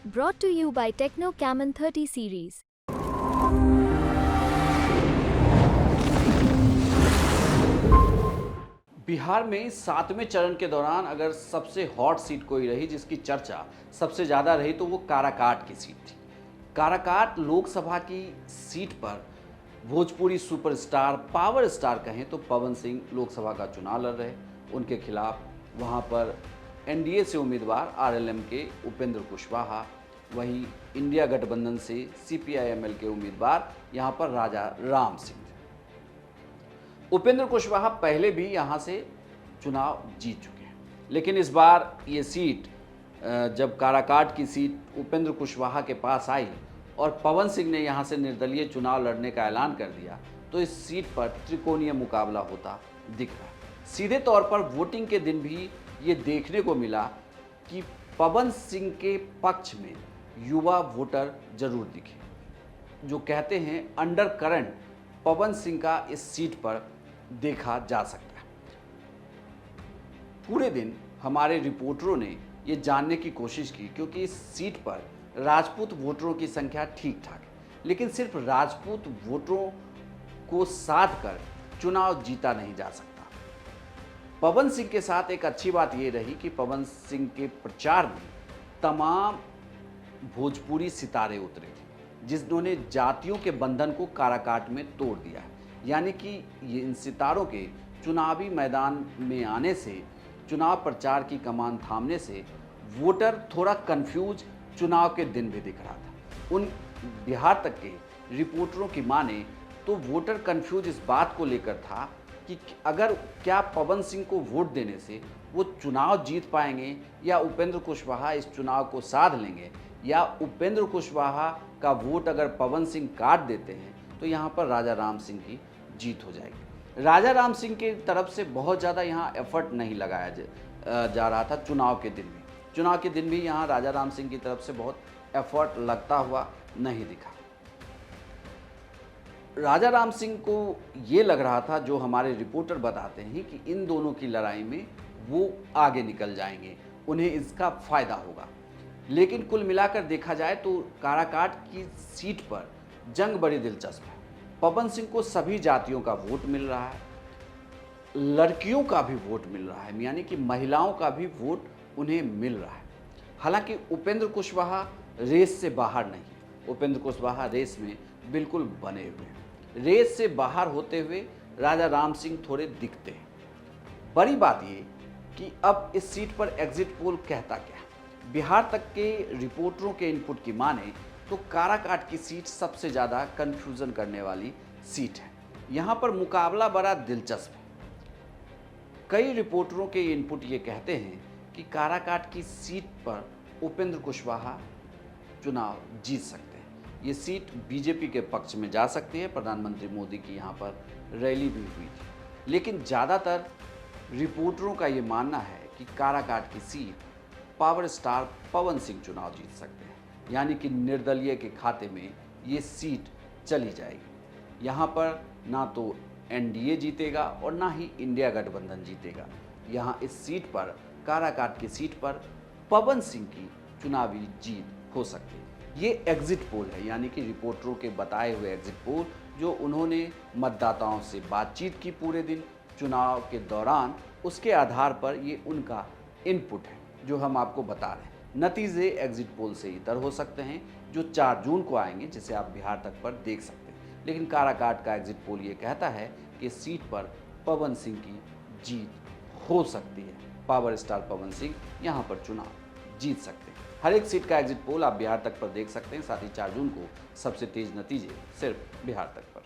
Brought to you by Techno Camon 30 series. Bihar में 7वें चरण के दौरान अगर सबसे हॉट सीट कोई रही जिसकी चर्चा सबसे ज़्यादा रही तो वो काराकाट की सीट थी। काराकाट लोकसभा की सीट पर भोजपुरी सुपरस्टार पावर स्टार कहें तो पवन सिंह लोकसभा का चुनाव लड़ रहे। उनके खिलाफ वहाँ पर एनडीए से उम्मीदवार आरएलएम के उपेंद्र कुशवाहा, वहीं इंडिया गठबंधन से सीपीआई-एमएल के उम्मीदवार यहाँ पर राजा राम सिंह। उपेंद्र कुशवाहा पहले भी यहाँ से चुनाव जीत चुके हैं, लेकिन इस बार ये सीट जब काराकाट की सीट उपेंद्र कुशवाहा के पास आई और पवन सिंह ने यहाँ से निर्दलीय चुनाव लड़ने का ऐलान कर दिया तो इस सीट पर त्रिकोणीय मुकाबला होता दिख रहा है। सीधे तौर पर वोटिंग के दिन भी ये देखने को मिला कि पवन सिंह के पक्ष में युवा वोटर जरूर दिखे। जो कहते हैं अंडर करंट पवन सिंह का इस सीट पर देखा जा सकता है। पूरे दिन हमारे रिपोर्टरों ने ये जानने की कोशिश की क्योंकि इस सीट पर राजपूत वोटरों की संख्या ठीक ठाक है, लेकिन सिर्फ राजपूत वोटरों को साध कर चुनाव जीता नहीं जा सकता। पवन सिंह के साथ एक अच्छी बात ये रही कि पवन सिंह के प्रचार में तमाम भोजपुरी सितारे उतरे थे जिन्होंने जातियों के बंधन को काराकाट में तोड़ दिया है। यानी कि ये इन सितारों के चुनावी मैदान में आने से, चुनाव प्रचार की कमान थामने से वोटर थोड़ा कंफ्यूज चुनाव के दिन भी दिख रहा था। उन बिहार तक के रिपोर्टरों की माने तो वोटर कंफ्यूज इस बात को लेकर था कि अगर क्या पवन सिंह को वोट देने से वो चुनाव जीत पाएंगे या उपेंद्र कुशवाहा इस चुनाव को साध लेंगे, या उपेंद्र कुशवाहा का वोट अगर पवन सिंह काट देते हैं तो यहाँ पर राजा राम सिंह की जीत हो जाएगी। राजा राम सिंह की तरफ से बहुत ज़्यादा यहाँ एफर्ट नहीं लगाया जा रहा था चुनाव के दिन भी। चुनाव के दिन भी यहाँ राजा राम सिंह की तरफ से बहुत एफर्ट लगता हुआ नहीं दिखा। राजा राम सिंह को ये लग रहा था, जो हमारे रिपोर्टर बताते हैं, कि इन दोनों की लड़ाई में वो आगे निकल जाएंगे, उन्हें इसका फ़ायदा होगा। लेकिन कुल मिलाकर देखा जाए तो काराकाट की सीट पर जंग बड़ी दिलचस्प है। पवन सिंह को सभी जातियों का वोट मिल रहा है, लड़कियों का भी वोट मिल रहा है, यानी कि महिलाओं का भी वोट उन्हें मिल रहा है। हालांकि उपेंद्र कुशवाहा रेस से बाहर नहीं, उपेंद्र कुशवाहा रेस में बिल्कुल बने हुए हैं। रेस से बाहर होते हुए राजा राम सिंह थोड़े दिखते हैं। बड़ी बात ये कि अब इस सीट पर एग्जिट पोल कहता क्या है। बिहार तक के रिपोर्टरों के इनपुट की माने तो काराकाट की सीट सबसे ज़्यादा कन्फ्यूज़न करने वाली सीट है। यहाँ पर मुकाबला बड़ा दिलचस्प है। कई रिपोर्टरों के इनपुट ये कहते हैं कि काराकाट की सीट पर उपेंद्र कुशवाहा चुनाव जीत सकते हैं। ये सीट बीजेपी के पक्ष में जा सकती है। प्रधानमंत्री मोदी की यहाँ पर रैली भी हुई थी, लेकिन ज़्यादातर रिपोर्टरों का ये मानना है कि काराकाट की seat power star Pawan Singh चुनाव जीत सकते हैं, यानी कि निर्दलीय के खाते में ये सीट चली जाएगी। यहाँ पर ना तो एनडीए जीतेगा और ना ही इंडिया गठबंधन जीतेगा। यहाँ इस सीट पर, काराकाट की सीट पर पवन सिंह की चुनावी जीत हो सकती है। ये एग्जिट पोल है, यानी कि रिपोर्टरों के बताए हुए एग्जिट पोल, जो उन्होंने मतदाताओं से बातचीत की पूरे दिन चुनाव के दौरान, उसके आधार पर ये उनका इनपुट है जो हम आपको बता रहे हैं। नतीजे एग्जिट पोल से इतर हो सकते हैं जो 4 जून को आएंगे, जिसे आप बिहार तक पर देख सकते हैं। लेकिन काराकाट का एग्जिट पोल ये कहता है कि सीट पर पवन सिंह की जीत हो सकती है। पावर स्टार पवन सिंह यहाँ पर चुनाव जीत सकते हैं। हर एक सीट का एग्जिट पोल आप बिहार तक पर देख सकते हैं। साथ ही 4 जून को सबसे तेज नतीजे सिर्फ बिहार तक पर।